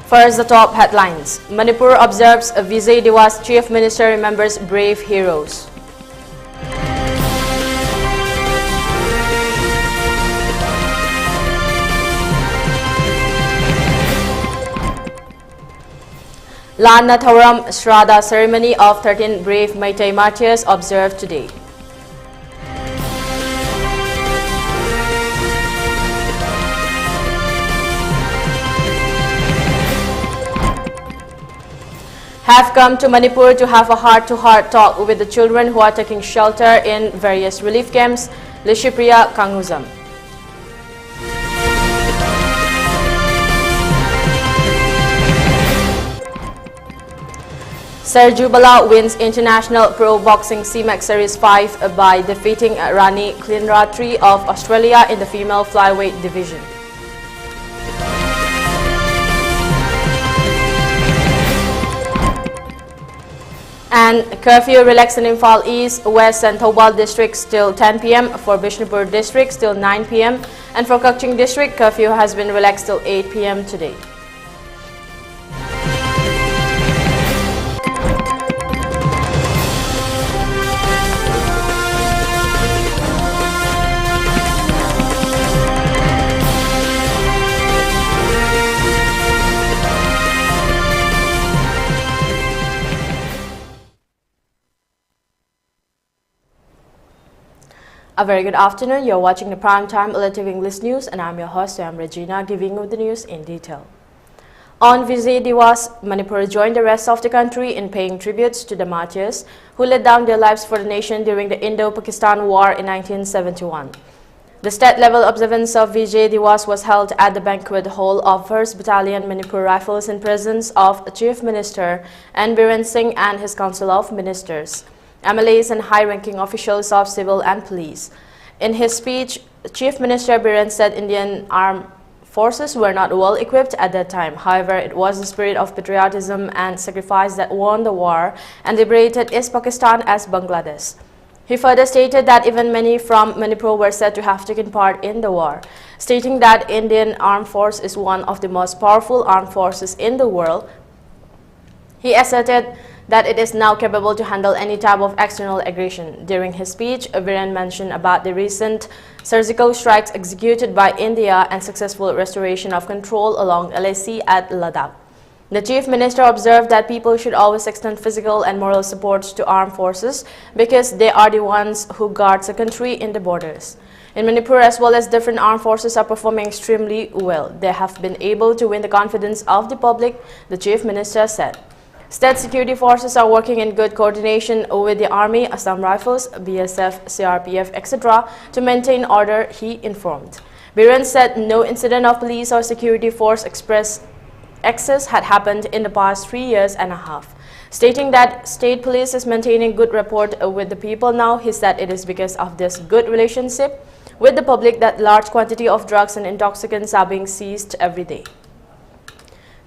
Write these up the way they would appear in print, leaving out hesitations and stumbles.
First, the top headlines. Manipur observes Vijay Diwas, Chief Minister remembers brave heroes. Lana Thoram Shraddha ceremony of 13 brave Meitei martyrs observed today. Have come to Manipur to have a heart-to-heart talk with the children who are taking shelter in various relief camps. Lishipriya Kanguzam. Sergio Bala wins International Pro Boxing CMAX Series 5 by defeating Rani Klinratri of Australia in the female flyweight division. And curfew relaxed in Imphal East, West and Thobal districts till 10 p.m. For Bishnupur district till 9 p.m. And for Kakching district, curfew has been relaxed till 8 p.m. today. A very good afternoon. You're watching the primetime ELITETV English News and I'm your host, Soyam Ragina, giving you the news in detail. On Vijay Diwas, Manipur joined the rest of the country in paying tributes to the martyrs who laid down their lives for the nation during the Indo-Pakistan War in 1971. The state-level observance of Vijay Diwas was held at the banquet hall of 1st Battalion Manipur Rifles in presence of Chief Minister N. Biren Singh and his Council of Ministers, MLAs and high-ranking officials of civil and police. In his speech, Chief Minister Biren said Indian armed forces were not well equipped at that time. However, it was the spirit of patriotism and sacrifice that won the war and liberated East Pakistan as Bangladesh. He further stated that even many from Manipur were said to have taken part in the war, stating that Indian armed force is one of the most powerful armed forces in the world. He asserted that it is now capable to handle any type of external aggression. During his speech, Biren mentioned about the recent surgical strikes executed by India and successful restoration of control along LAC at Ladakh. The Chief Minister observed that people should always extend physical and moral support to armed forces because they are the ones who guard the country in the borders. In Manipur, as well as different armed forces are performing extremely well. They have been able to win the confidence of the public, the Chief Minister said. State security forces are working in good coordination with the Army, Assam Rifles, BSF, CRPF, etc. to maintain order, he informed. Biren said no incident of police or security force express excess had happened in the past 3 years and a half. Stating that state police is maintaining good rapport with the people now, he said it is because of this good relationship with the public that large quantity of drugs and intoxicants are being seized every day.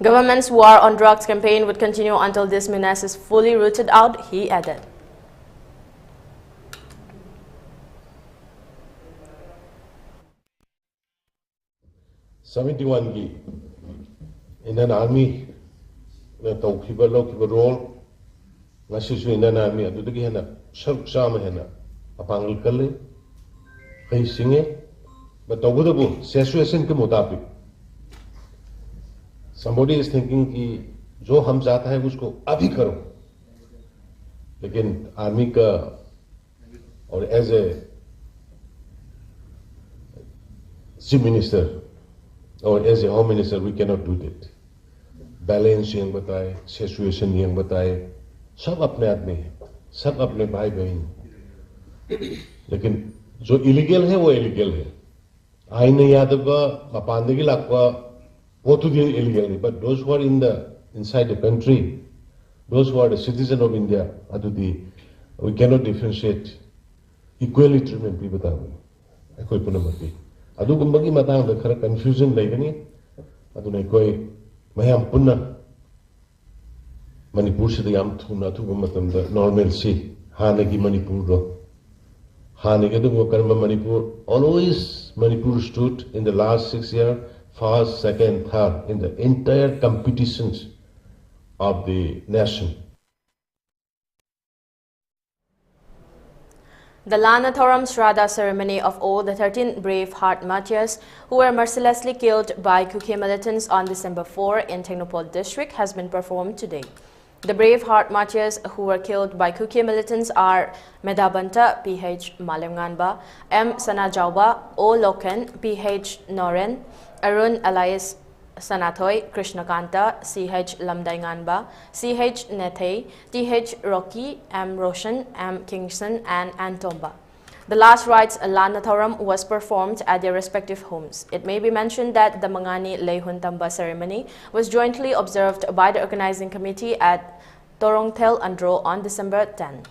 Government's war on drugs campaign would continue until this menace is fully rooted out, he added. Indian Army role, Indian Army, but somebody is thinking कि जो हम चाहता है उसको अभी करो, लेकिन army का और एज ए चीफ मिनिस्टर और as a home minister we can not do that. Balance ये बताए, सिचुएशन ये बताए, सब अपने आदमी है, सब अपने भाई बहन, लेकिन जो इलीगल है वो इलीगल है. आईन यादव का मपानदगी लाखवा go to the illegally, but those who are inside the country, those who are the citizen of India, we cannot differentiate, equally treatment people that way. I koi punamati. Adu kumbagi matang the khara confusion laigani. Adu na koi mayam punna Manipur se yam thuna thu matam the normalcy hanagi Manipur ro. Hanagi adu karma Manipur always Manipur stood in the last 6 years first, second, third in the entire competitions of the nation. The Lanathoram Shraddha ceremony of all the 13 brave heart martyrs who were mercilessly killed by Kuki militants on December 4 in Tecnopol district has been performed today. The brave heart martyrs who were killed by Kuki militants are Medhabanta, PH Malemnganba, M. Sanajauba, O. Loken, PH Noren, Arun Elias Sanathoy, Krishnakanta, CH Lamdainganba, CH Nethe, TH Rocky, M. Roshan, M. Kingston, and Antomba. The last rites Lanathoram was performed at their respective homes. It may be mentioned that the Mangani Leihuntamba ceremony was jointly observed by the organizing committee at Torongthel Andro on December 10.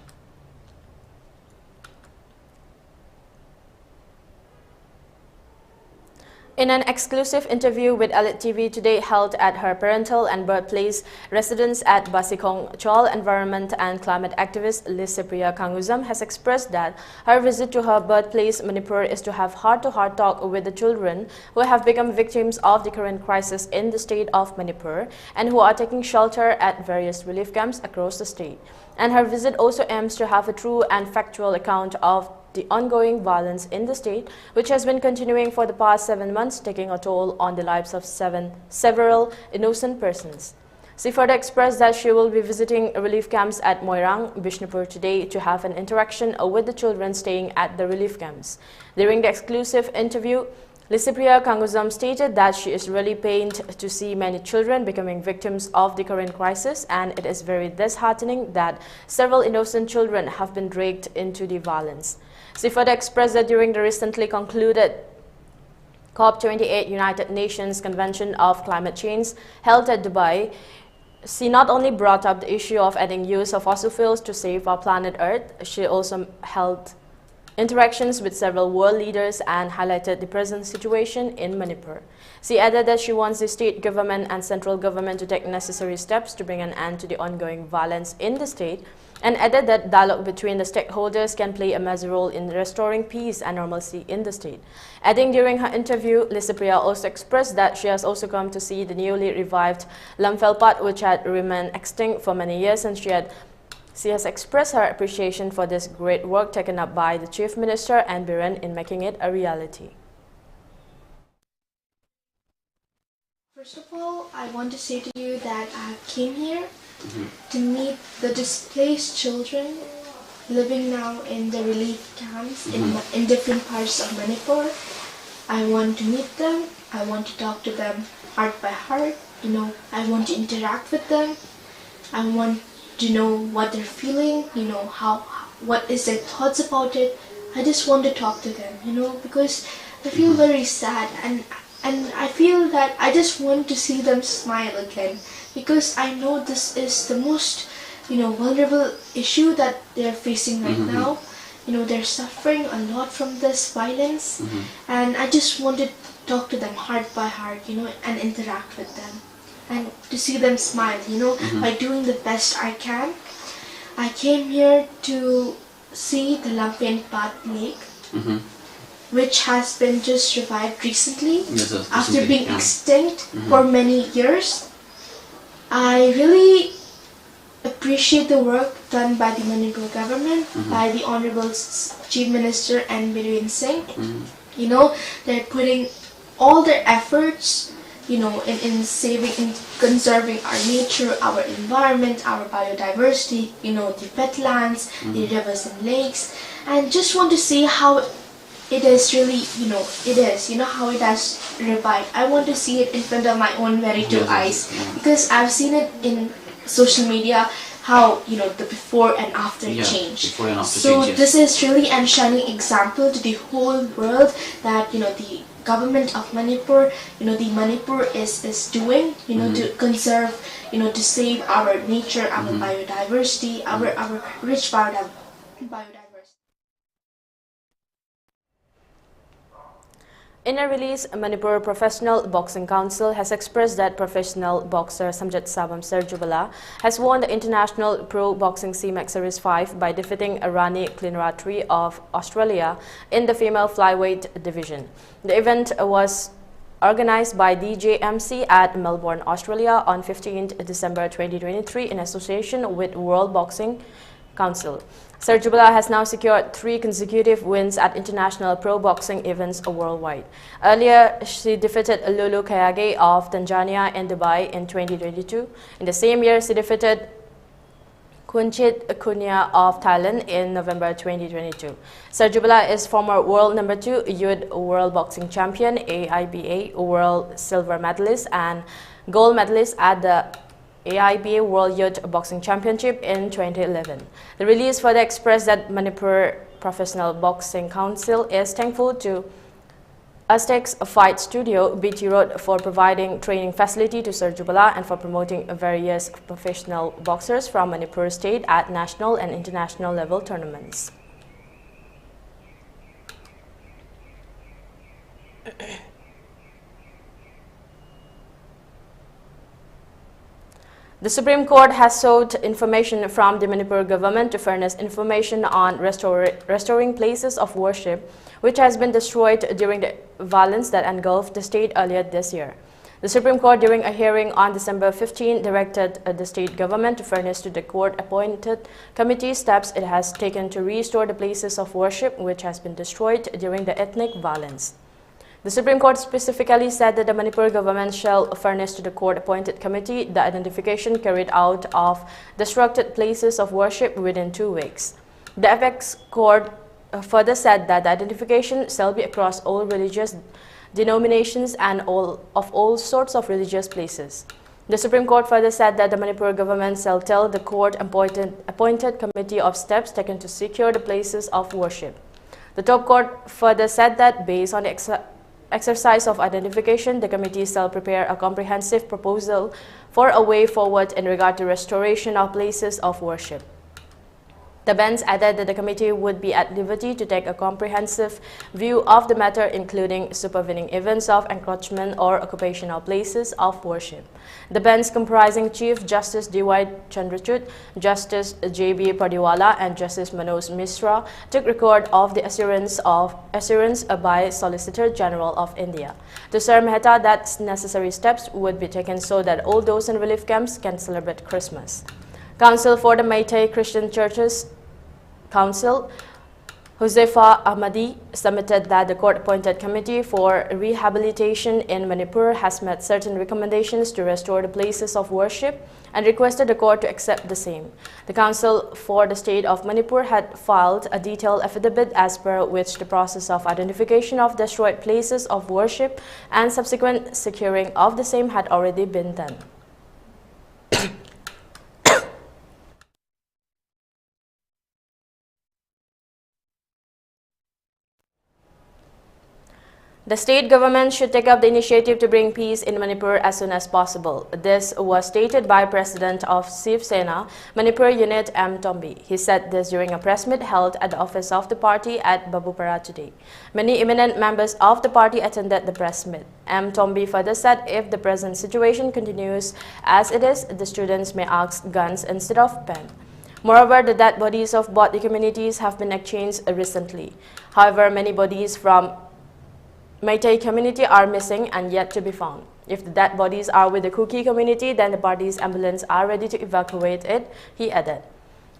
In an exclusive interview with ELITETV today held at her parental and birthplace residence at Basikong, Chol, environment and climate activist Lisepriya Kanguzam has expressed that her visit to her birthplace Manipur is to have heart-to-heart talk with the children who have become victims of the current crisis in the state of Manipur and who are taking shelter at various relief camps across the state. And her visit also aims to have a true and factual account of the ongoing violence in the state, which has been continuing for the past 7 months, taking a toll on the lives of several innocent persons. She further expressed that she will be visiting relief camps at Moirang, Bishnupur today to have an interaction with the children staying at the relief camps. During the exclusive interview, Lisepriya Kanguzam stated that she is really pained to see many children becoming victims of the current crisis, and it is very disheartening that several innocent children have been dragged into the violence. She further expressed that during the recently concluded COP28 United Nations Convention of Climate Change held at Dubai, she not only brought up the issue of adding use of fossil fuels to save our planet Earth, she also held interactions with several world leaders and highlighted the present situation in Manipur. She added that she wants the state government and central government to take necessary steps to bring an end to the ongoing violence in the state, and added that dialogue between the stakeholders can play a major role in restoring peace and normalcy in the state. Adding during her interview, Lisepriya also expressed that she has also come to see the newly revived Lamfelpat, which had remained extinct for many years, and she has expressed her appreciation for this great work taken up by the Chief Minister and Biren in making it a reality. First of all, I want to say to you that I came here to meet the displaced children living now in the relief camps in different parts of Manipur. I want to meet them. I want to talk to them heart by heart. I want to interact with them. I want to know what they're feeling, what is their thoughts about it. I just want to talk to them, because I feel very sad, and I feel that I just want to see them smile again, because I know this is the most, vulnerable issue that they're facing right now. They're suffering a lot from this violence, and I just want to talk to them heart by heart, and interact with them. And to see them smile, by doing the best I can. I came here to see the Lamfelpat Lake, which has been just revived recently, after being extinct for many years. I really appreciate the work done by the Manipur government, by the Honorable Chief Minister and Biren Singh. They're putting all their efforts in saving, in conserving our nature, our environment, our biodiversity, the wetlands, the rivers and lakes, and just want to see how it is really, how it has revived. I want to see it in front of my own very two eyes, because I've seen it in social media, how, the before and after change. This is really a shining example to the whole world that, the government of Manipur, the Manipur is doing, to conserve, to save our nature, our biodiversity, our rich biodiversity. In a release, Manipur Professional Boxing Council has expressed that professional boxer Samjit Sabam Serjubala has won the International Pro Boxing CMAX Series 5 by defeating Rani Klinratri of Australia in the female flyweight division. The event was organized by DJMC at Melbourne, Australia on 15th December 2023 in association with World Boxing Council. Serjubala has now secured 3 consecutive wins at international pro boxing events worldwide. Earlier, she defeated Lulu Kayage of Tanzania in Dubai in 2022. In the same year, she defeated Kunchit Kunya of Thailand in November 2022. Serjubala is former world number 2 youth world boxing champion, AIBA world silver medalist and gold medalist at the AIBA World Youth Boxing Championship in 2011. The release further expressed that Manipur Professional Boxing Council is thankful to Aztecs Fight Studio, BT Road, for providing training facility to Serjubala and for promoting various professional boxers from Manipur State at national and international level tournaments. The Supreme Court has sought information from the Manipur government to furnish information on restoring places of worship which has been destroyed during the violence that engulfed the state earlier this year. The Supreme Court, during a hearing on December 15, directed the state government to furnish to the court-appointed committee steps it has taken to restore the places of worship which has been destroyed during the ethnic violence. The Supreme Court specifically said that the Manipur government shall furnish to the court-appointed committee the identification carried out of destructed places of worship within 2 weeks. The apex court further said that the identification shall be across all religious denominations and of all sorts of religious places. The Supreme Court further said that the Manipur government shall tell the court-appointed committee of steps taken to secure the places of worship. The top court further said that based on the exercise of identification, the committee shall prepare a comprehensive proposal for a way forward in regard to restoration of places of worship. The bench added that the committee would be at liberty to take a comprehensive view of the matter, including supervening events of encroachment or occupation of places of worship. The bench, comprising Chief Justice D.Y. Chandrachud, Justice J.B. Padiwala and Justice Manoj Mishra, took record of the assurance by Solicitor General of India to Sir Mehta that necessary steps would be taken so that all those in relief camps can celebrate Christmas. Council for the Meitei Christian Churches Council, Josefa Ahmadi, submitted that the court-appointed committee for rehabilitation in Manipur has met certain recommendations to restore the places of worship and requested the court to accept the same. The Council for the State of Manipur had filed a detailed affidavit as per which the process of identification of destroyed places of worship and subsequent securing of the same had already been done. The state government should take up the initiative to bring peace in Manipur as soon as possible. This was stated by President of Shiv Sena Manipur Unit M. Tombi. He said this during a press meet held at the office of the party at Babupara today. Many eminent members of the party attended the press meet. M. Tombi further said if the present situation continues as it is, the students may ask guns instead of pen. Moreover, the dead bodies of both the communities have been exchanged recently. However, many bodies from Meitei community are missing and yet to be found. If the dead bodies are with the Kuki community, then the party's ambulance are ready to evacuate it, he added.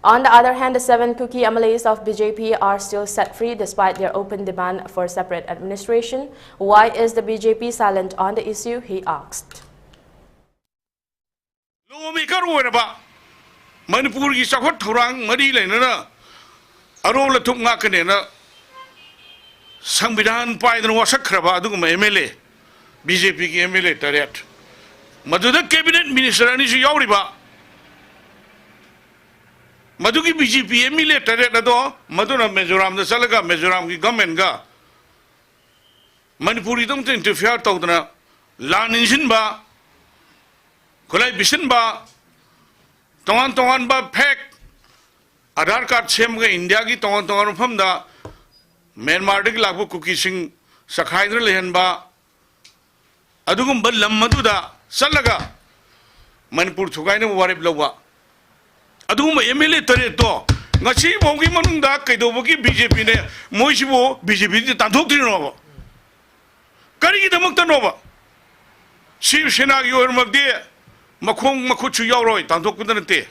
On the other hand, the 7 Kuki MLAs of BJP are still set free despite their open demand for separate administration. Why is the BJP silent on the issue, he asked. Sambidan Paidan was a craba, MLA, BJP MLA Tarret. Maduda Cabinet Minister Anish Yoriba Maduki BJP MLA Tarret, Maduna Mejoram, the Salaga, Mejoram, government ga Manipuri don't interfere Todana, Lan Injinba, Kolai Bishinba, Tongan Ba Peck, Adar Kat Semga, Indiagi, Tongan from the Myanmar de Lago Cookie Sing Sakhaidra Lehenba Adugum Balam Maduda Salaga Manipur Tugaina Warib Lawa Aduma MLA Tareto Nachi Mogi Manunda Kaidoboki BJP Moishibo BJP Tantoki Nova Kari the Muktanova Chief Sena you are Magde, Makung Makuchu Yoroi, Tanto Kudante.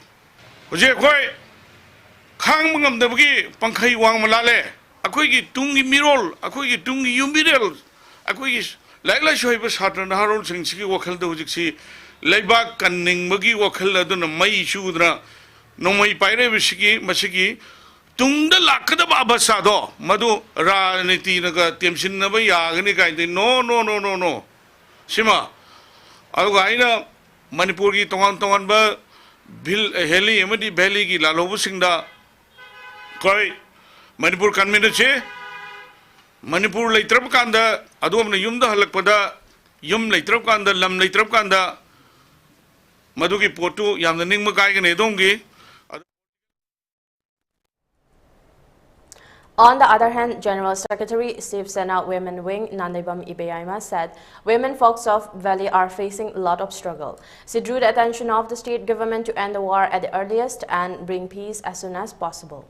Oje Koi Kang Mangam the Bagi, Pankai Wang Malale, Akoigi Tungi Mirol, Akoigi Tungi Yumirel, Akoigis, Lagla Shoibas Hatan Harold Sing Siki Wakal the Ujiksi, Laibak Kaning Magi Wakala Duna Mai Shudra, no Mai Pire Vishiki, Masiki, Tunda Lakada Babasado, Madu Raniti Naga, Timsin Nabaya, any kind, no. Sima, Algaina, Manipuri, Tongan Ba, Bill Heli, Emadi Belly, Lalobu Singda, Koi, Manipur Kanminache, Manipur Laitrapkanda, Adum Yumda Halakpada, Yum Laitrapkanda, Lam Laitrapkanda, Maduki Potu, Yam the Ningmakai and Edongi. On the other hand, General Secretary Steve Sena Women Wing Nandibam Ibeyaima said women folks of Valley are facing a lot of struggle. She drew the attention of the state government to end the war at the earliest and bring peace as soon as possible.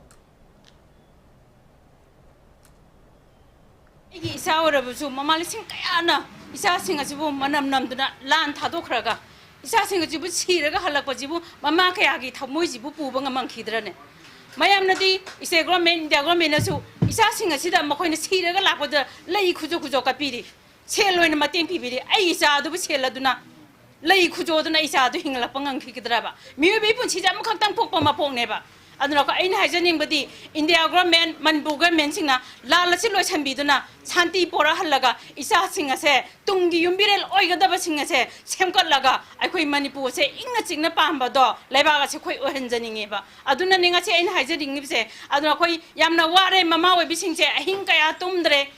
Mayam nadi ise government nasu isa singa sida makoina siraga lakoda lei khujo kapiri seloina mateng pibiri ai isa du sela duna lei khujo duna isa du hingla pangang khikidraba mibe pun chija mu khaktang pokpa ma pongneba aduna ko aina hajaning badi India government Manipur government singna lalasi loi chambi duna santi pora halaga isa singa se tungi yumbirel oigadaba singa se semkat laga akhoi Manipur se ingna chingna pamba do laibaga se khoi ohenjaningeba aduna ninga se aina hajaning nibse aduna khoi yamna ware mama we bising se ahing kaya tumdre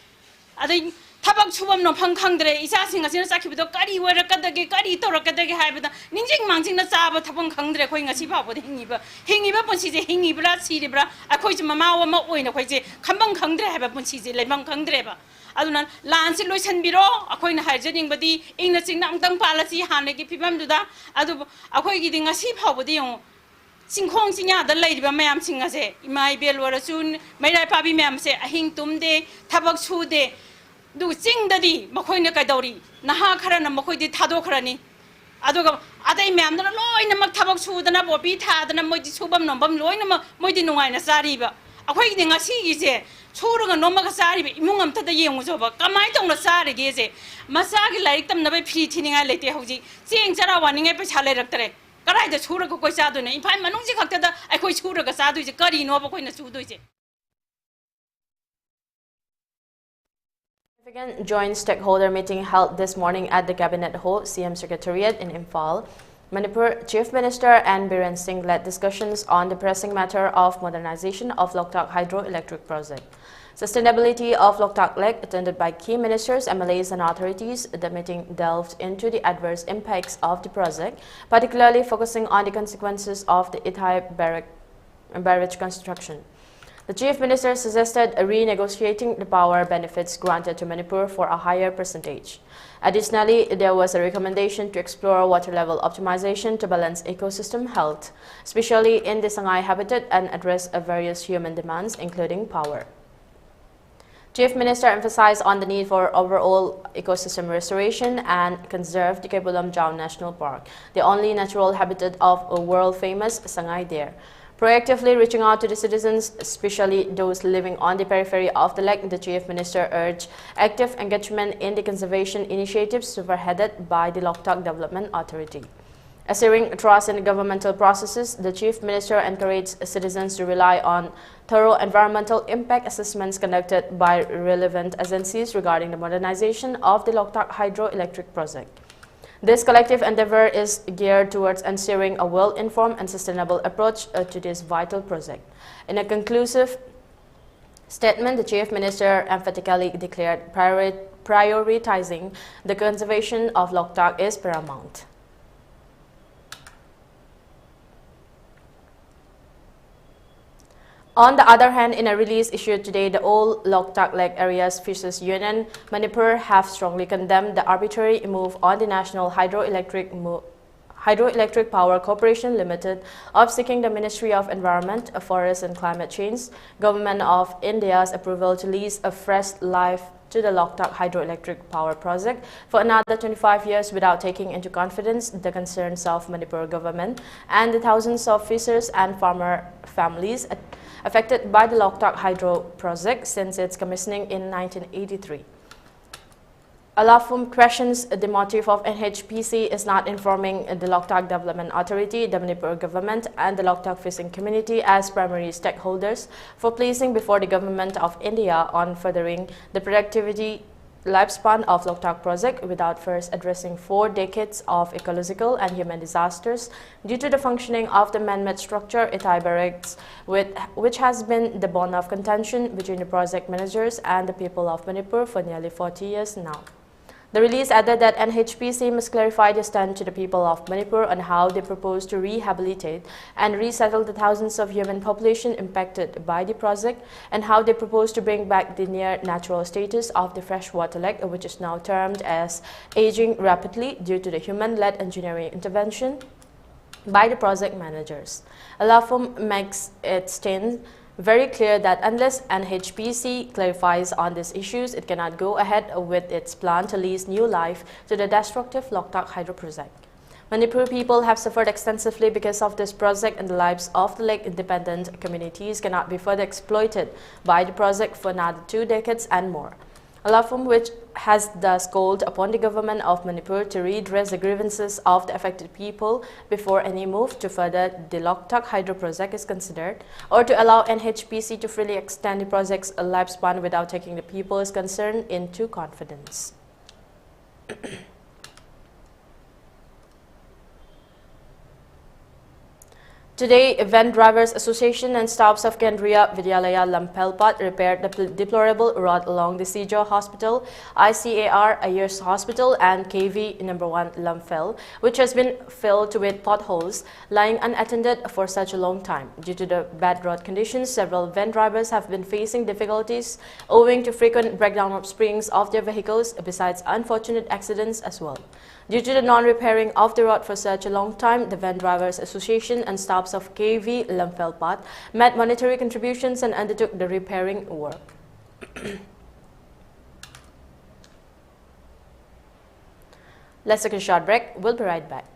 adai tabak chubam no phangkhangdre isa singa sina sakhibido kari warakadage kari torakadage haibada ningjing mangjing na chaba thabang khangdre khoi ngasi ba bod hingiba ponsi je hingibra siribra akhoi mama wa ma oina khoi je khambang khangdre haiba ponsi je leimang khangdre ba aduna lansi loi sanbiro akhoi na haijaning badi ingna chingna angtang palasi hanegi pibam duda adu akhoi gi dinga si phawbodi yong singkhong sinya da leiba mayam singa se imai belwara sun mairai pabi mayam se ahing tumde thabak chude du sing dadi makoina kaidori naha kharana makoidi thado kharani aduga adai myam dana loina mak thabak sudana bobi thadana moidi subam nombam loina moidi nungaina sariba akhoi gi ngasi gi je churaga nomaga sariba imung amta da yengu joba kamai tongna sarige je masagi laik tam nabai phri thininga lete hoji cheng chara waninga pe chale raktare karai da churaga koi chaduna imphai manungji khakta da akhoi churaga chadu je kari no ba koina chudoi je. Significant joint stakeholder meeting held this morning at the Cabinet Hall, CM Secretariat in Imphal. Manipur Chief Minister and Biren Singh led discussions on the pressing matter of modernization of Loktak hydroelectric project. Sustainability of Loktak Lake, attended by key ministers, MLAs and authorities. The meeting delved into the adverse impacts of the project, particularly focusing on the consequences of the Ithai barrage construction. The Chief Minister suggested renegotiating the power benefits granted to Manipur for a higher percentage. Additionally, there was a recommendation to explore water level optimization to balance ecosystem health, especially in the Sangai habitat, and address various human demands, including power. Chief Minister emphasized on the need for overall ecosystem restoration and conserve the Kebulam Jaw National Park, the only natural habitat of a world-famous Sangai Deer. Proactively reaching out to the citizens, especially those living on the periphery of the lake, the Chief Minister urged active engagement in the conservation initiatives spearheaded by the Loktak Development Authority. Assuring trust in the governmental processes, the Chief Minister encouraged citizens to rely on thorough environmental impact assessments conducted by relevant agencies regarding the modernization of the Loktak hydroelectric project. This collective endeavor is geared towards ensuring a well-informed and sustainable approach to this vital project. In a conclusive statement, the Chief Minister emphatically declared prioritizing the conservation of Loktak is paramount. On the other hand, in a release issued today, the All Loktak Lake Areas Fisheries Union, Manipur, have strongly condemned the arbitrary move on the National Hydroelectric Power Corporation Limited of seeking the Ministry of Environment, Forest and Climate Change, Government of India's approval to lease a fresh life to the Loktak hydroelectric power project for another 25 years without taking into confidence the concerns of Manipur government and the thousands of fishers and farmer families affected by the Loktak hydro project since its commissioning in 1983. Alafum questions the motive of NHPC is not informing the Loktak Development Authority, the Manipur government and the Loktak fishing community as primary stakeholders for placing before the government of India on furthering the productivity lifespan of Loktak project without first addressing 4 decades of ecological and human disasters due to the functioning of the man-made structure Itai Barracks, which has been the bone of contention between the project managers and the people of Manipur for nearly 40 years now. The release added that NHPC must clarify the stand to the people of Manipur on how they propose to rehabilitate and resettle the thousands of human population impacted by the project and how they propose to bring back the near natural status of the freshwater lake, which is now termed as aging rapidly due to the human-led engineering intervention by the project managers. Alafum makes its stand very clear that unless NHPC clarifies on these issues, it cannot go ahead with its plan to lease new life to the destructive Loktak hydro project. Manipur people have suffered extensively because of this project, and the lives of the lake-independent communities cannot be further exploited by the project for another 2 decades and more. Alafum, which has thus called upon the government of Manipur to redress the grievances of the affected people before any move to further the Loktak hydro project is considered, or to allow NHPC to freely extend the project's lifespan without taking the people's concern into confidence. Today, Van Drivers Association and staffs of Kendriya Vidyalaya Lampelpat repaired the deplorable road along the Sijo Hospital, ICAR Ayers Hospital and KV No. 1 Lamphel, which has been filled with potholes, lying unattended for such a long time. Due to the bad road conditions, several van drivers have been facing difficulties owing to frequent breakdown of springs of their vehicles, besides unfortunate accidents as well. Due to the non-repairing of the road for such a long time, the Van Drivers Association and staffs of KV Lamfelpat made monetary contributions and undertook the repairing work. Let's take a short break. We'll be right back.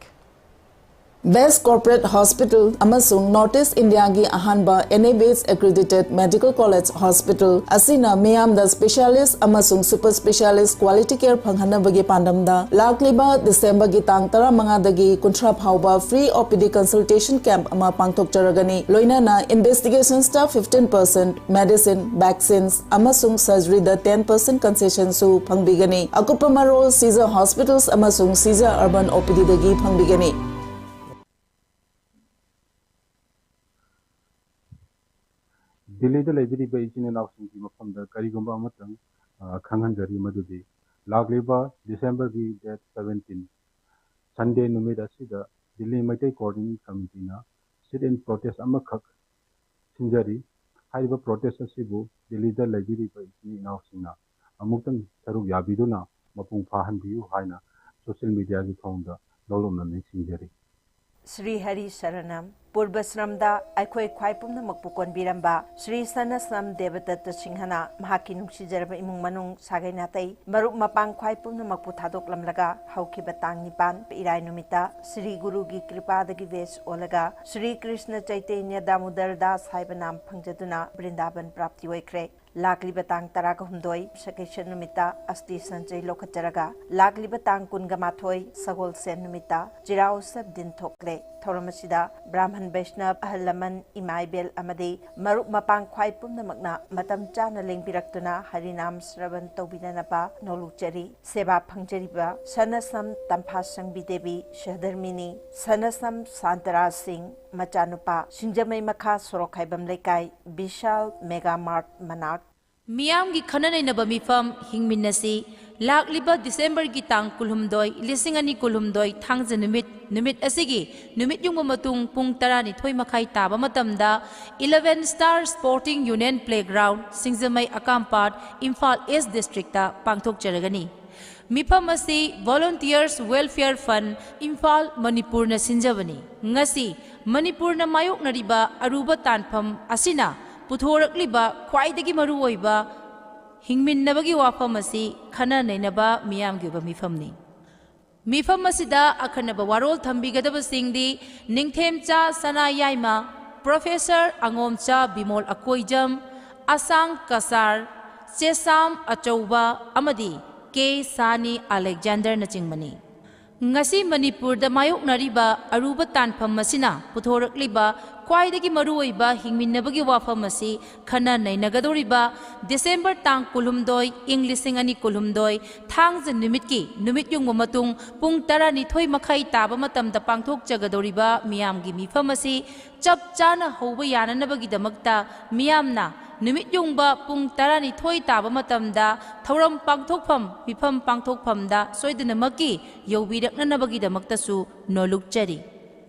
Best Corporate Hospital amasung Northeast India gi ahanba NA-based accredited Medical College Hospital asina miyam da specialist amasung super specialist quality care phanghanabagi pandamda lakliba December gi tang 15 dagi kunthra phauba free OPD consultation camp ama pangthokjaragani loinana investigation staff 15%, medicine, vaccines amasung surgery da 10% concession su phangbigani akupama role Caesar Hospitals amasung Caesar Urban OPD dagi phangbigani. Delhi the library by in an option from the Karigumba Matang, Kanganjari Madudi, Lagliba, December the date 17. Sunday Numida Sida, Delhi Mate Coordinating Committee, sit in protest Amakak, Sinjari, Haiba protest Sibu, Delhi the library by in Ausina, Amutan Taru Yabiduna, Mapung Pahan View Haina, social media found the Noloman Sinjari. Sri Hari Saranam, Purbasramda, Aikoi Kwaipum Makpukon Biramba, Sri Sanasam Devata Singhana, Mahakin Sijarab Imung Manung Saganate, Maruk Mapang Kwaipum Makputadok Lamlaga, Hauki Batang Nipan, Irai Numita, Sri Gurugi Kripa the Gives Olaga, Sri Krishna Chaitanya Damodar Das Haibanam Pangjaduna, Brindaban Prapti Wakre. Lakli batang taraga humdoi, Sakishan Numita, Asti Sanjay Lokataraga, Lakli batang Kungamatoi, Sagol Sen Numita, Jirao Sab Din Tokle, Toramasida, Brahman Vaishnav, Ahalaman, Imaibel Amade, Maruk Mapang Kwaipum the Magna, Matam Chana Ling Biraktuna, Harinam Sravan Tobinanapa, Noluchari, Seba Pangjariba, Sanasam Tampasang Bidevi, Shadarmini, Sanasam Santara Singh, Machanupa, Sinjamay Maka Sorokaibam Lekai, Bishal Mega Mart Manak. Miyam gi khananai na bamifam hingminnasi lakliba December gi tang kulhumdoi lisingani kulhumdoi thangja numit asigi numit yung matung pung 12 makhai taba matamda 11 Star Sporting Union Playground Singzamai Akampat Imphal East District ta pangthok jaragani mifam asi Volunteers Welfare Fund Imphal Manipur na sinjabani ngasi Manipur na mayok nariba aruba tanpham asina Puthorakliba Kwaidagi Maruoiba hingminnabagi wafam asi khana nainaba miyamgi ba mifamni. Mifam asida akhanaba warol thambigadaba singdi ningthemcha sana yaima Professor Angomcha Bimol Akoijam Asang Kasar Chesam Achouba amadi K Sani Alexander Nachingmani. Ngasi Manipur da mayok nariba aruba tanpham masina puthorakliba khwaidagi maruoiba hingminnabagi wafam asi khana nainagadoriba December tang kulumdoi Englishing ani kulumdoi thangja numitki numityung matung pung 12 makhai taba matamda pangthok jagadoriba miyamgi mifam asi chap chana hoba yananabagi damakta miyamna numityungba pung 12 taba matamda thoram pangthokpham mifam pangthokphamda soidanamaki yobiraknanabagi damaktasu nolukchari.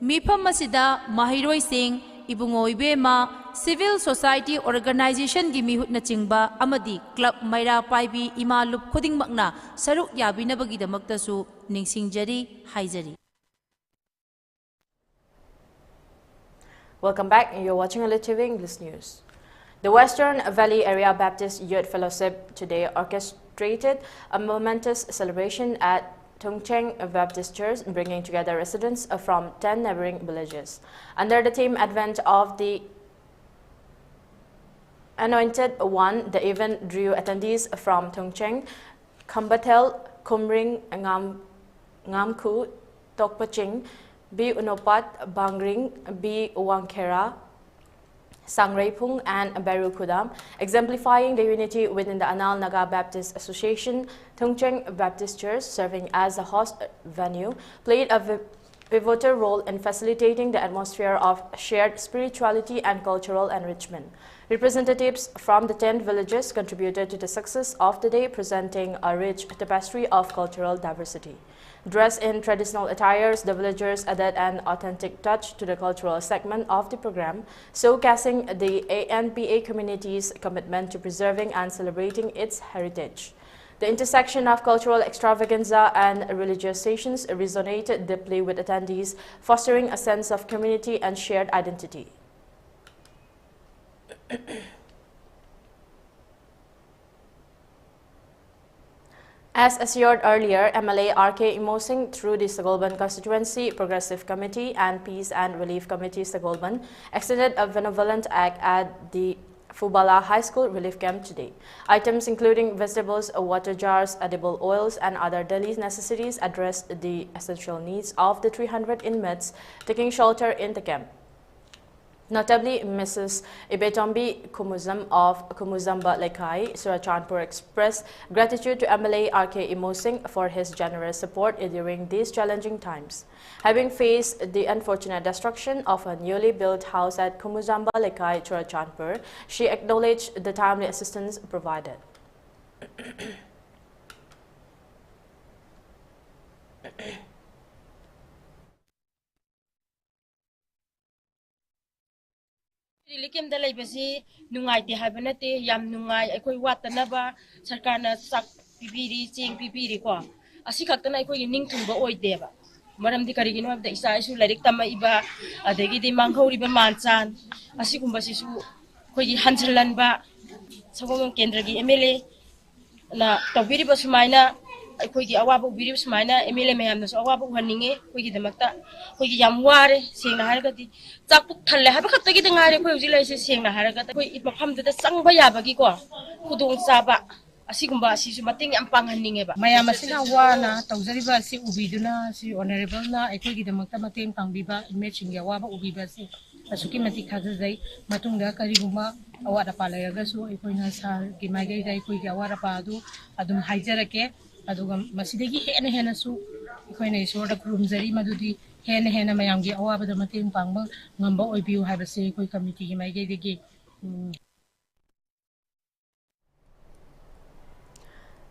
Mifam asida mahiroi sing ibungoi bema civil society organization gi mihut na chingba amadi club maira paibi imalup khuding makna saruk yabinabagi damaktasu ningsingjari haijari. Welcome back. You're watching ELITETV English News. The Western Valley Area Baptist Youth Fellowship today orchestrated a momentous celebration at Tongcheng Baptist Church, bringing together residents from 10 neighboring villages. Under the theme Advent of the Anointed One, the event drew attendees from Tongcheng, Kambatel, Kumring, Ngamku, Tokpaching, B. Unopat, Bangring, B. Wangkera, Sangreipung and Beru Kudam, exemplifying the unity within the Anal Naga Baptist Association. Tongcheng Baptist Church, serving as the host venue, played a pivotal role in facilitating the atmosphere of shared spirituality and cultural enrichment. Representatives from the 10 villages contributed to the success of the day, presenting a rich tapestry of cultural diversity. Dressed in traditional attires, the villagers added an authentic touch to the cultural segment of the program, showcasing the ANPA community's commitment to preserving and celebrating its heritage. The intersection of cultural extravaganza and religious sessions resonated deeply with attendees, fostering a sense of community and shared identity. As assured earlier, MLA RK Imosing, through the Sagolban Constituency Progressive Committee and Peace and Relief Committee Sagolban, extended a benevolent act at the Fubala High School Relief Camp today. Items including vegetables, water jars, edible oils, and other daily necessities addressed the essential needs of the 300 inmates taking shelter in the camp. Notably, Mrs. Ibetombi Kumuzam of Kumuzamba Lekai, Surachandpur, expressed gratitude to MLA RK Imosing for his generous support during these challenging times. Having faced the unfortunate destruction of a newly built house at Kumuzamba Lekai, Surachandpur, she acknowledged the timely assistance provided. Likim da laibasi nungai ti habanate yam nungai akoi watanaba sarkarna sak pipiri ching pipiri ko asi khaktana akoi ningthungba oideba maramdi karigino da isa isu larik tama iba adegi di manghori ba manchan asi gumbasi su koi hanjalan ba sagom kendra gi MLA na tawbiri ba sumaina akoi gi awaba ubiri sumaina MLA mayam na so awaba haninge koi gi damakta koi gi yam ware sengna hargati chakpuk thalle haba khatta gi dangare koi ujilai se sengna haragata koi ipafam da sangba yabagi ko khudong saba asigumba asisu mating yam panghaninge ba mayam asina wana tawjariba si ubiduna si honorable na ekoi gi damakta mating pangbiba imaging ya waba ubiba si asuki matik khajai matungda kariguma awada palayaga su ekoi na sar gi magai dai koi gi awara pa adu adum haijarake aduga masidegi hena hena su ekoi na isorda kurumjari madudi hena hena mayamgi awabada mating pangba ngamba oibiu habase ekoi committee gi magai degi.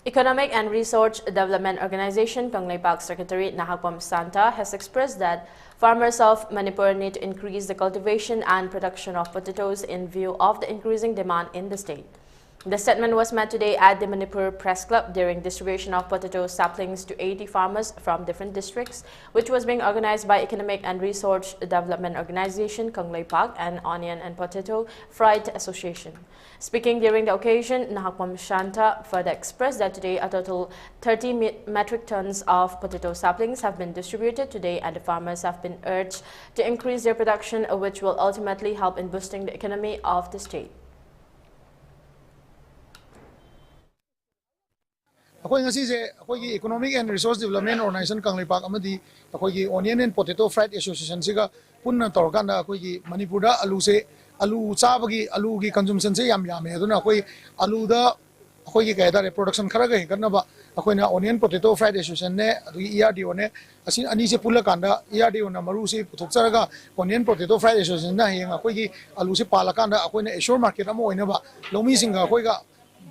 Economic and Research Development Organization Konglei Park Secretary Nahakpam Santa has expressed that farmers of Manipur need to increase the cultivation and production of potatoes in view of the increasing demand in the state. The statement was made today at the Manipur Press Club during distribution of potato saplings to 80 farmers from different districts, which was being organized by Economic and Resource Development Organization, Konglei Park, and Onion and Potato Fried Association. Speaking during the occasion, Nahakpam Shanta further expressed that today a total 30 metric tons of potato saplings have been distributed today, and the farmers have been urged to increase their production, which will ultimately help in boosting the economy of the state. Economic and Resource Development Organization Konglei Park amadi Onion and Potato Fried Association siga punna torkanda Manipur da alu chabagi alu gi consumption se yam aduna alu da production khara ga kanaba Onion Potato Fried Association ne ERDO ne asin ani se pula kanda ERDO na maru se puthokcharaga Onion Potato Fried Association na heng alu se palakanda Assure market amo oinaba lomi singa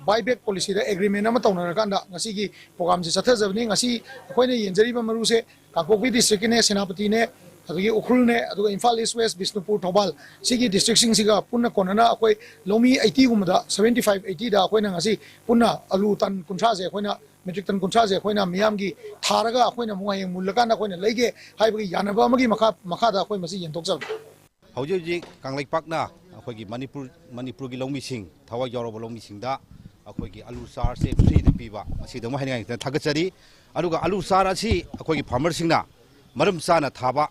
buyback policy agreement ama tawna kanda ngasi gi program se sathajabni ngasi akoina yenjari ba maruse Kakokwi district ne Senapati ne adugi Ukhul ne aduga Imphal East West Bisnupur Thobal sigi district sing siga punna konana akoi lomi 80 gumda 75 80 da akoina ngasi punna alu tan kuncha je akoina metric tan kuncha je akoina miyam gi tharaga akoina moyeng mulakana akoina leige haibagi yanaba amagi makha da akoi masi yentokjab hauji Konglei Park na akoi Manipur gi lomi sing thawa yorobo lomi sing da अखोगी आलू सार से free the पीबा असिदम हाइनाइ थागचरी अदुगा आलू सार असि अखोगी farmer सिंगना मरम साना थाबा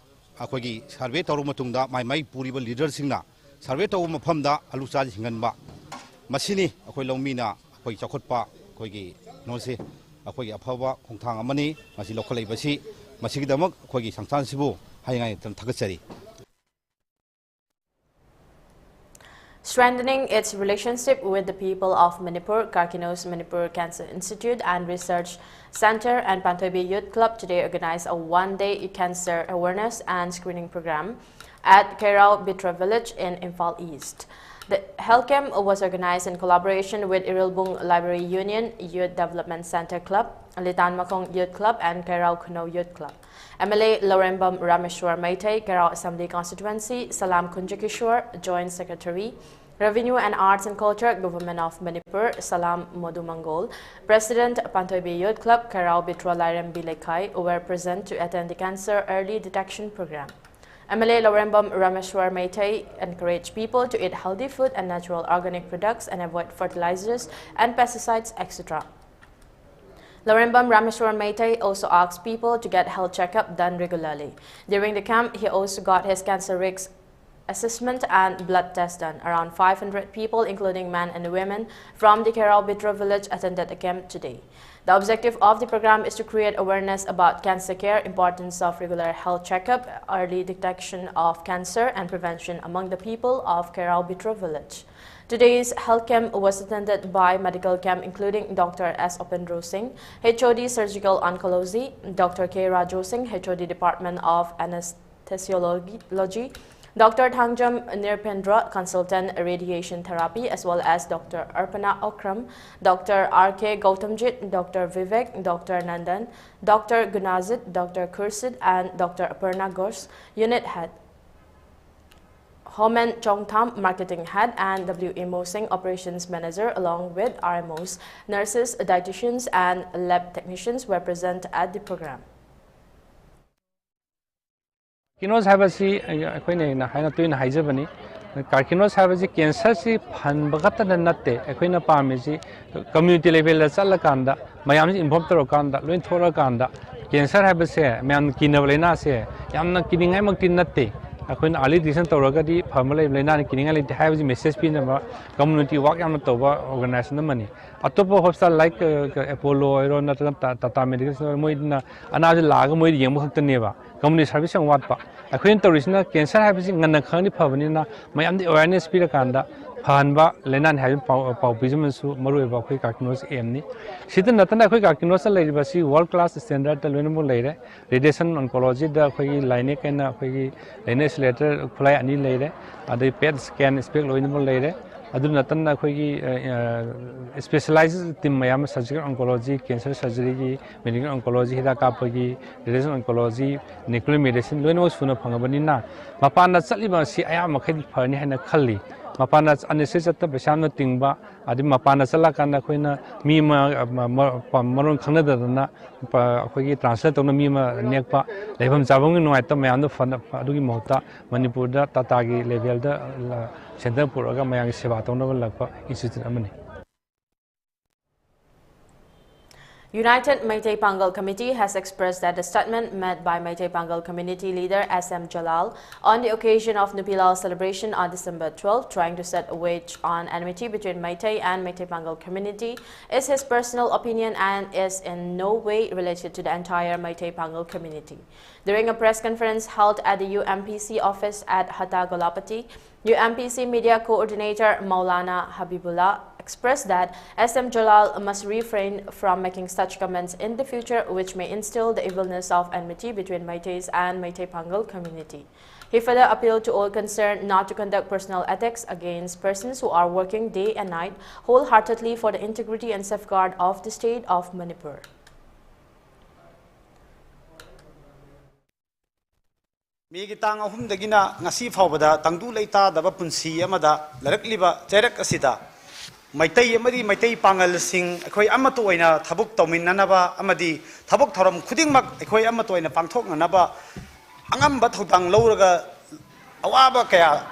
अखोगी सर्वे तौर मतुंगदा माइ पुरीबा लीडर सिंगना सर्वे तौ मफमदा आलू सार हिंगनबा मसिनी अखोई लौमीना अखोई चखोटपा अखोगी नोसे अखोगी अफबा खोंथांग अमनी मसि लोखलैबसि मसिगिदमक अखोगी संस्थानसिबु हाइनाइ थागचरी Strengthening its relationship with the people of Manipur, Karkino's Manipur Cancer Institute and Research Center and Panthoibi Youth Club today organized a one-day cancer awareness and screening program at Kairao Bitra Village in Imphal East. The health camp was organized in collaboration with Irilbung Library Union, Youth Development Center Club, Litan Makong Youth Club and Kairao Kuno Youth Club. MLA Lorembam Rameshwar Maitai, Kairao Assembly Constituency, Salam Kunjakishwar, Joint Secretary, Revenue and Arts and Culture, Government of Manipur, Salam Modu Mangol, President Panthoibi Youth Club, Kairao Bitra Lairem Bilekai, were present to attend the cancer early detection program. MLA Lorembam Rameshwar Maitai encouraged people to eat healthy food and natural organic products and avoid fertilizers and pesticides, etc. Lorembam Rameshwar Maitai also asked people to get health checkup done regularly. During the camp, he also got his cancer risk assessment and blood test done. Around 500 people, including men and women, from the Kairao Bitra village attended the camp today. The objective of the program is to create awareness about cancer care, importance of regular health checkup, early detection of cancer, and prevention among the people of Kairao Bitra village. Today's health camp was attended by medical camp including Dr. S. Opendro Singh, HOD Surgical Oncology, Dr. K. Rajo Singh, HOD Department of Anesthesiology, Dr. Thangjam Nirpendra, Consultant Radiation Therapy, as well as Dr. Arpana Okram, Dr. R.K. Gautamjit, Dr. Vivek, Dr. Nandan, Dr. Gunazit, Dr. Kursid, and Dr. Aparna Ghosh, Unit Head, Homan Chongtham, Marketing Head, and W.E. Mosing, Operations Manager, along with RMOs, nurses, dietitians, and lab technicians were present at the program. Kinos have a see a queen in a hina twin Hizabani. Karkinos have a cancer, pan bagata and nate, a queen of Parmisi, community level as Alakanda, Miami Impopter Okanda, Luintora Kanda, cancer have a say, Man Kinavalena say, Yamna kidding Hamakin nate. A queen Ali decent Toragadi, Pamela Lena, Kingali have the message pin about community work Yamatoba organizing the money. A topo hostel like Apollo, Tata Medical, another Lagamoid Yamutaneva, community service and what. A queen original cancer having an account Pavanina, my awareness Pirakanda, Panba, Lenan having Paupism, Morueva, quick Akinos Emni. Sit in Natana quick Akinosa Lady, world class standard, the Lunimo later, radiation oncology, the Quay Linek and Quay Linus later, fly any later, the PET scan speak Lunimo later. Adunatan Quay specializes in Miami surgical oncology, cancer surgery, medical oncology, Hidakapagi, radiation oncology, nuclear medicine, Lunos Funa Pangabanina, Mapana Saliba, see I am a kid Parni and a Kali. mapana anese chatta pesam tingba adi mapana chala kana khoina mi maron khangna dana akhoi translate tona mi ma nekpa lebam jabong noi ta mayam do fan adugi mohta manipur da tata gi level da center puraga mayang seva tona lakpa institute amani. United Meitei Pangal Committee has expressed that the statement made by Meitei Pangal community leader SM Jalal on the occasion of Nupilal celebration on December 12, trying to set a wedge on enmity between Meitei and Meitei Pangal community, is his personal opinion and is in no way related to the entire Meitei Pangal community. During a press conference held at the UMPC office at Hatta Golapati, UMPC media coordinator Maulana Habibullah expressed that SM Jalal must refrain from making such comments in the future which may instill the evilness of enmity between Meiteis and Meitei Pangal community. He further appealed to all concerned not to conduct personal attacks against persons who are working day and night wholeheartedly for the integrity and safeguard of the state of Manipur. Migi tang ahum dagina ngasi phawbada tangdu leita daba punsi amada larakliba cherak asida Meitei amadi Meitei Pangal sing akhoi amatu oina thabuk tawminnanaba amadi thabuk thoram khudingmak akhoi amatu oina pangthoknanaba angamba thodang lawraga awaba kaya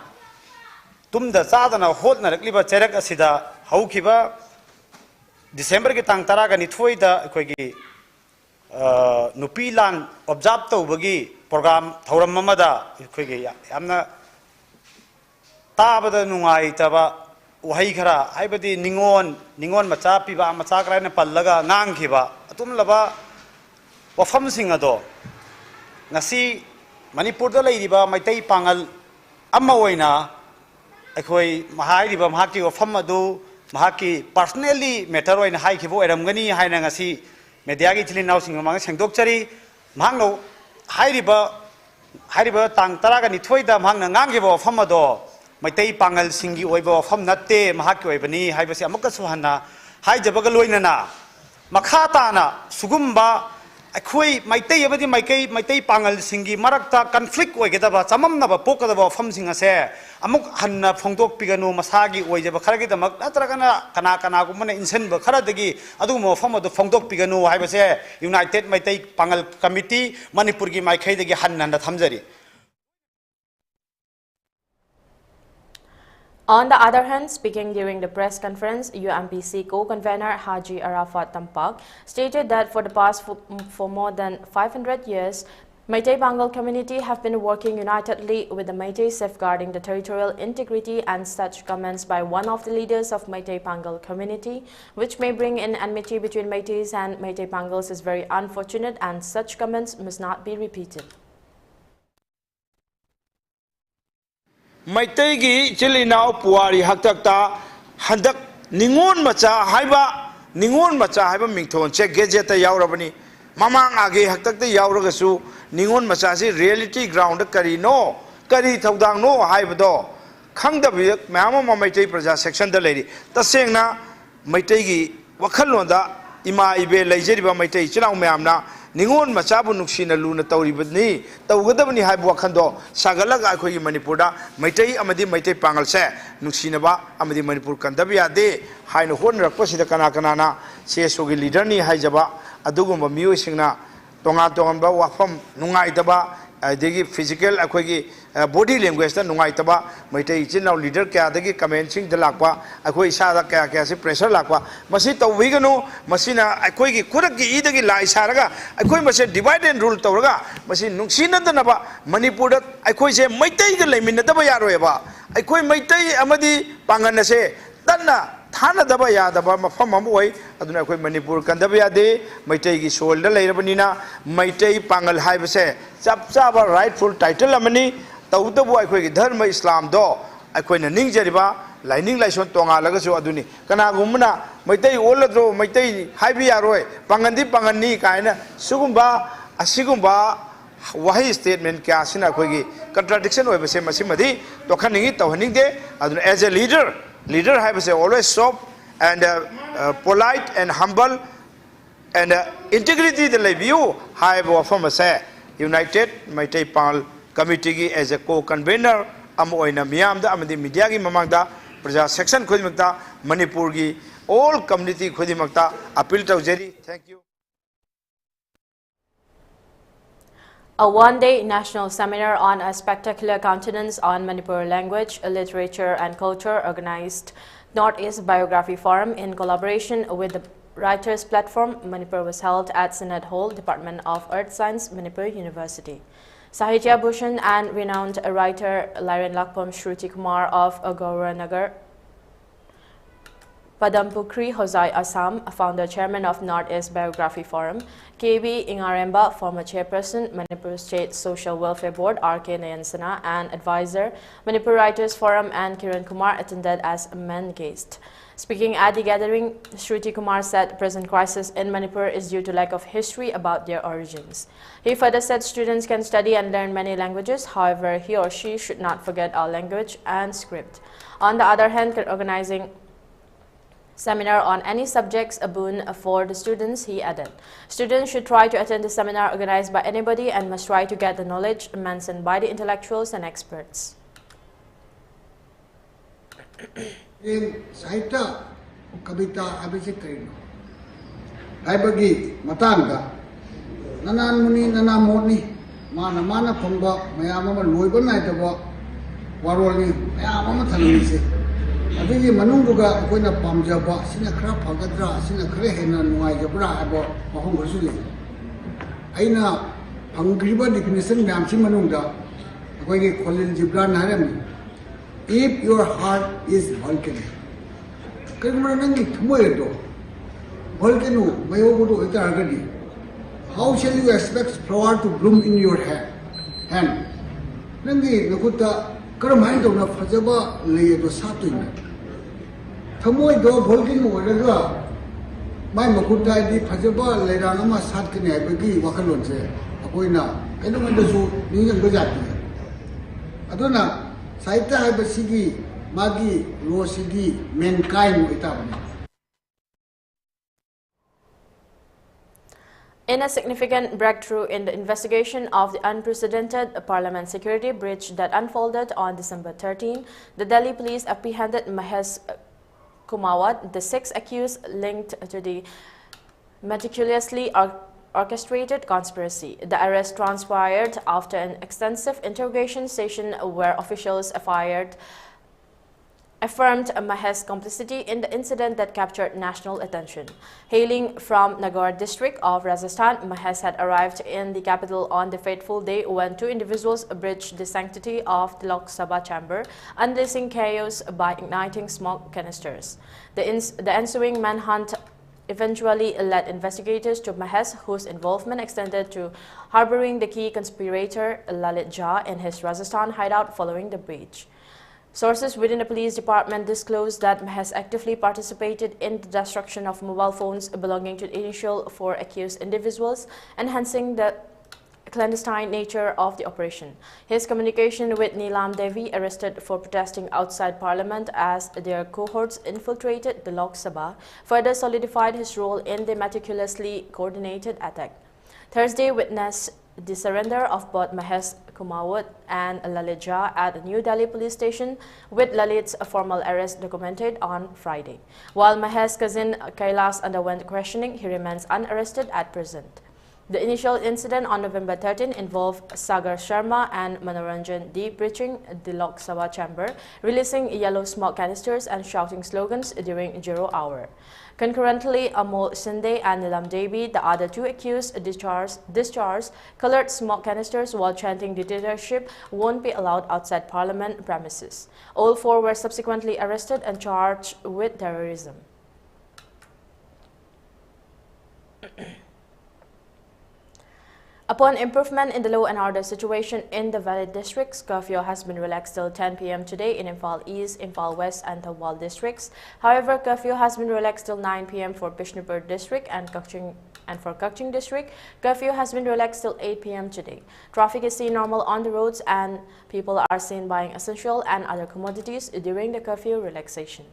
tumda chadana hotnarakliba cherak asida haukiba December ki tang taraga nithoi da akhoi gi Nupilan observe tawbagi program thoram mamada akhoi gi yamna tabada nungai taba wahai khara haibadi ningon macha piba macha kraina pallaga ngang khiba atum laba wafam sing ado ngasi manipur da leiriba Meitei Pangal amma oina akhoi mahai riba mahaki wafam adu mahaki personally matter oina hai khibo eramgani haina ngasi media gi thilin naw sing mang sengdok chari mangno hai riba tang taraga ni thoida mangna ngang khibo wafam ado Meitei Pangal singi oiba wafam natte mahaki oibani haibasi amaka suhanna haijabaga loinana makhata na sugumba akhoi Meitei abadi Meitei Pangal singi marakta conflict oigedaba chamamnaba pokadaba wafam singa se amuk hanna phongdok piganu masagi oijaba kharagi damak natragana kana gumana insenba kharadagi aduguma wafam adu phongdok piganu haibase United Meitei Pangal Committee Manipur gi maikhai hanna na thamjari. On the other hand, speaking during the press conference, UMPC co-convener Haji Arafat Tampak stated that for the past for more than 500 years, Meitei Pangal community have been working unitedly with the Meitei safeguarding the territorial integrity, and such comments by one of the leaders of Meitei Pangal community, which may bring in enmity between Meiteis and Meitei Pangals, is very unfortunate, and such comments must not be repeated. Meitei gi chilina puari haktakta handak ningon macha haiba mingthon che gazette yaurabani mamang age haktakta yauragasu ningon macha si reality ground kari thodang no haibado khangdabi mayam Meitei praja section da leiri tasengna Meitei gi wakhalonda ima ibe leijeriba Meitei chilaw mayamna ningon machabu nuksina luna tawribani tawgadabani haibu wakhando sagalaga akhoi Manipur da Meitei amadi Meitei Pangal se nuksinaba amadi Manipur kandabi ade haina honrakpa sida kana na CSO gi leader ni haijaba adugumba miyo singna tonga ba wafam nungai taba adegi physical akhoi gi body language ta nungai taba Meitei chinaw leader kya dagi comment sing da lakpa akhoi sa da kya se pressure lakpa masi tawiganu masina akhoi gi kurak gi idagi lai saraga akhoi mase divide and rule tawraga masi nuksina da naba Manipur da akhoi se Meitei ga leimin da ba yaroeba akhoi Meitei amadi Pangan se tanna thana daba ya daba mafam amoi aduna akhoi Manipur kandaba ya de Meitei gi soil da leirabani Meitei Pangal haibase chapchaba rightful title amani tawdabu akhoi gi dharma Islam do akhoi na ningjariba lining laison tonga lagasu aduni kana gumna Meitei oladro Meitei haibi yaroi pangandi kaina sugumba asigumba wahi statement kya sina akhoi gi contradiction oibase masimadi tokhaningi tawhaninge aduna as a leader haibase always soft and polite and humble and integrity the view haibo from a United Meitei Pangal committee as a co-convener ama oina miyamda amadi media gi mamangda praja section khodimakta Manipur gi all community khodimakta appeal tawjeri. Thank you. A one-day national seminar on a spectacular countenance on Manipur language, literature and culture organized Northeast Biography Forum in collaboration with the Writers Platform Manipur was held at Synod Hall, Department of Earth Science, Manipur University. Sahitya Bhushan and renowned writer Lairen Lakpam Shruti Kumar of Gauranagar, Padampukri Hozai Assam, founder chairman of Northeast Biography Forum, KB Ingaremba, former chairperson, Manipur State Social Welfare Board, RK Nayansana, and advisor, Manipur Writers Forum, and Kiran Kumar attended as main guest. Speaking at the gathering, Shruti Kumar said present crisis in Manipur is due to lack of history about their origins. He further said students can study and learn many languages, however, he or she should not forget our language and script. On the other hand, organizing seminar on any subjects a boon for the students, he added. Students should try to attend the seminar organized by anybody and must try to get the knowledge mentioned by the intellectuals and experts. In Sahitya Kavita Abhisekrino, Aibagi Matanga, Nanan Muni, Nanamoni, Mana Pumba, Mayama Luibanataba, Waroli, Mayama Talisi. Adigi Manunga, when a Pamjaba, Sinakra Pagadra, Sinakrehan, and Wajabra about Mahongazuli. Aina Pangriba definition Yamsi Manunga, when you call in Gibran Harem. If your heart is volcanic, how shall you expect flower to bloom in your hand? Nangi Nakuta Karamain of Fajaba lay to Satuin. Tamoy do volcano, my Makuta di Fajaba Leranama Satkine, Begi Wakalonse, Apoina, I don't want to do Ningan Gajati. Adona. Sahitya Habasigi, Magi, Rosigi, mankind itabna. In a significant breakthrough in the investigation of the unprecedented parliament security breach that unfolded on December 13, the Delhi police apprehended Mahesh Kumawat, the 6 accused linked to the meticulously orchestrated conspiracy. The arrest transpired after an extensive interrogation session where officials affirmed Mahesh's complicity in the incident that captured national attention. Hailing from Nagaur district of Rajasthan, Mahesh had arrived in the capital on the fateful day when 2 individuals breached the sanctity of the Lok Sabha chamber, unleashing chaos by igniting smoke canisters. The ensuing manhunt eventually led investigators to Mahesh, whose involvement extended to harboring the key conspirator Lalit Jha in his Rajasthan hideout following the breach. Sources within the police department disclosed that Mahesh actively participated in the destruction of mobile phones belonging to the initial 4 accused individuals, enhancing the clandestine nature of the operation. His communication with Neelam Devi, arrested for protesting outside parliament as their cohorts infiltrated the Lok Sabha, further solidified his role in the meticulously coordinated attack. Thursday witnessed the surrender of both Mahesh Kumawat and Lalit Jha at the New Delhi police station, with Lalit's formal arrest documented on Friday. While Mahesh's cousin Kailas underwent questioning, he remains unarrested at present. The initial incident on November 13 involved Sagar Sharma and Manoranjan D breaching the Lok Sabha chamber, releasing yellow smoke canisters and shouting slogans during 0 hour. Concurrently, Amol Shinde and Neelam Devi, the other 2 accused, discharged colored smoke canisters while chanting dictatorship won't be allowed outside parliament premises. All 4 were subsequently arrested and charged with terrorism. Upon improvement in the law and order situation in the Valley districts, curfew has been relaxed till 10 p.m. today in Imphal East, Imphal West and Thawal districts. However, curfew has been relaxed till 9 p.m. for Bishnupur district and for Kaching district. Curfew has been relaxed till 8 p.m. today. Traffic is seen normal on the roads and people are seen buying essential and other commodities during the curfew relaxation.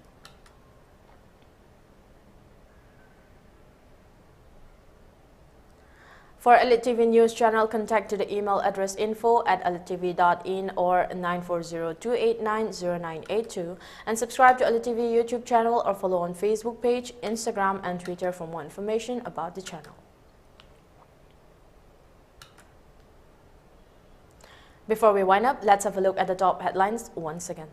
For ELITETV News Channel, contact to the email address info@elitetv.in or 940-289-0982 and subscribe to ELITETV YouTube channel or follow on Facebook page, Instagram and Twitter for more information about the channel. Before we wind up, let's have a look at the top headlines once again.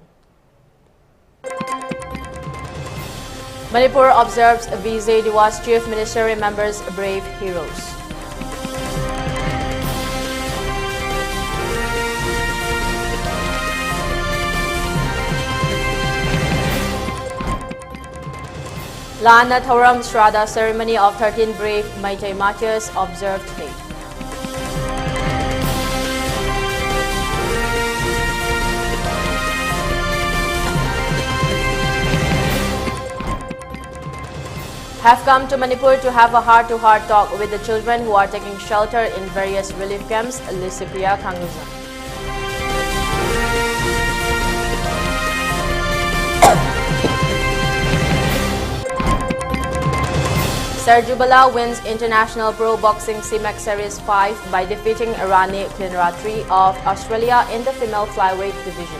Manipur observes Vijay Diwas Chief Minister remembers brave heroes. Lana Thoram Shraddha ceremony of 13 brave Meitei martyrs observed today. Have come to Manipur to have a heart-to-heart talk with the children who are taking shelter in various relief camps, Lisipriya Kanguzam. Sergio Bala wins International Pro Boxing CMAX Series 5 by defeating Rani Klinratri of Australia in the female flyweight division.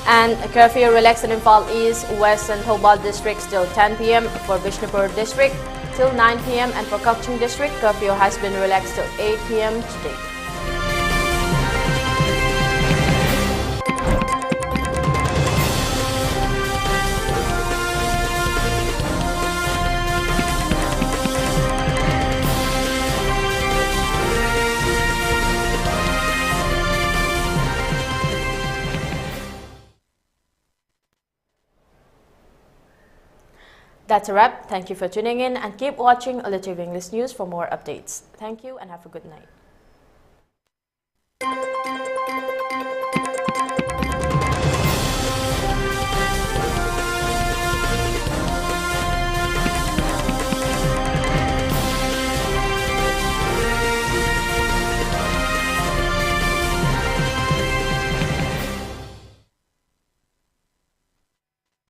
And curfew relaxed in Imphal East, West and Thoubal districts till 10 p.m. for Bishnupur district till 9 p.m. and for Kakching district, curfew has been relaxed till 8 p.m. today. That's a wrap. Thank you for tuning in and keep watching ELITETV English News for more updates. Thank you and have a good night.